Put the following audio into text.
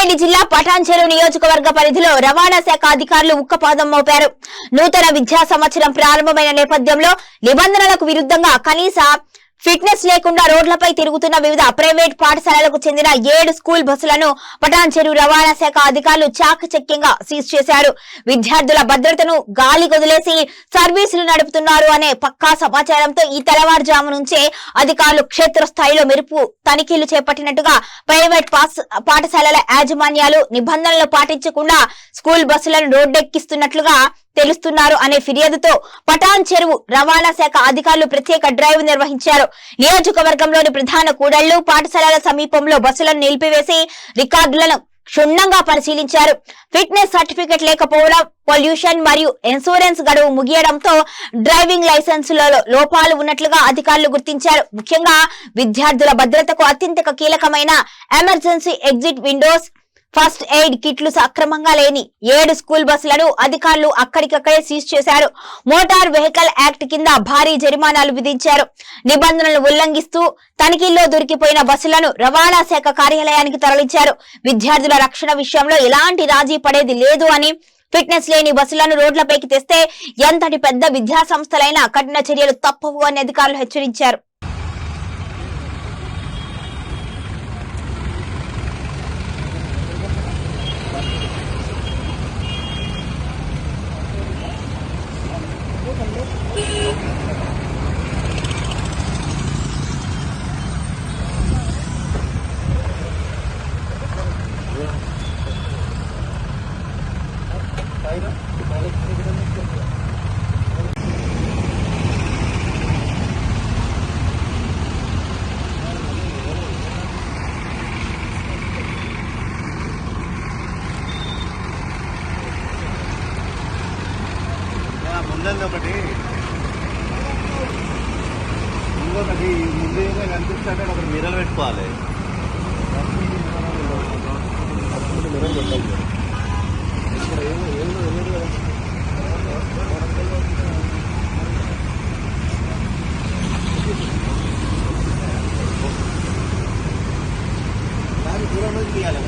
రంగారెడ్డి జిల్లా పటాన్చెరు నియోజకవర్గ పరిధిలో రవాణా శాఖ అధికారులు ఉక్కపాదం మోపారు. నూతన విద్యా సంవత్సరం ప్రారంభమైన నేపథ్యంలో నిబంధనలకు విరుద్ధంగా కనీస ఫిట్నెస్ లేకుండా రోడ్లపై తిరుగుతున్న వివిధ ప్రైవేట్ పాఠశాలలకు చెందిన 7 స్కూల్ బస్సులను పటాన్చెరు రవాణా శాఖ అధికారులు చాకచక్యంగా సీజ్ చేశారు. విద్యార్థుల భద్రతను గాలికొదిలేసి సర్వీసులు నడుపుతున్నారు అనే పక్కా సమాచారంతో ఈ తెల్లవారుజాము నుంచే అధికారులు క్షేత్రస్థాయిలో మెరుపు తనిఖీలు చేపట్టినట్టుగా ప్రైవేట్ పాఠశాలల యాజమాన్యాలు నిబంధనలు పాటించకుండా స్కూల్ బస్సులను రోడ్డెక్కిస్తున్నట్లుగా తెలుస్తున్నారు అనే ఫిర్యాదుతో పటాన్చెరు రవాణా శాఖ అధికారులు ప్రత్యేక డ్రైవ్ నిర్వహించారు. నియోజకవర్గంలోని ప్రధాన కూడళ్లు పాఠశాలల సమీపంలో బస్సులను నిలిపివేసి రికార్డులను క్షుణ్ణంగా పరిశీలించారు. ఫిట్నెస్ సర్టిఫికెట్ లేకపోవడం, పొల్యూషన్ మరియు ఇన్సూరెన్స్ గడువు ముగియడంతో డ్రైవింగ్ లైసెన్సులలో లోపాలు ఉన్నట్లుగా అధికారులు గుర్తించారు. ముఖ్యంగా విద్యార్థుల భద్రతకు అత్యంత కీలకమైన emergency exit Windows, first aid కిట్లు సక్రమంగా లేని 7 స్కూల్ బస్సులను అధికారులు అక్కడికక్కడే సీజ్ చేశారు. మోటార్ వెహికల్ యాక్ట్ కింద భారీ జరిమానాలు విధించారు. నిబంధనలు ఉల్లంఘిస్తూ తనిఖీల్లో దొరికిపోయిన బస్సులను రవాణా శాఖ కార్యాలయానికి తరలించారు. విద్యార్థుల రక్షణ విషయంలో ఎలాంటి రాజీ పడేది లేదు అని, ఫిట్నెస్ లేని బస్సులను రోడ్లపైకి తెస్తే ఎంతటి పెద్ద విద్యా సంస్థలైనా కఠిన చర్యలు తప్పవు అని అధికారులు హెచ్చరించారు. ఒకటి ఇంకొకటి ముందు ఏదో కనిపిస్తుంటే ఒకటి మిర్రర్ పెట్టుకోవాలి. దూరం నుంచి తీయాలి.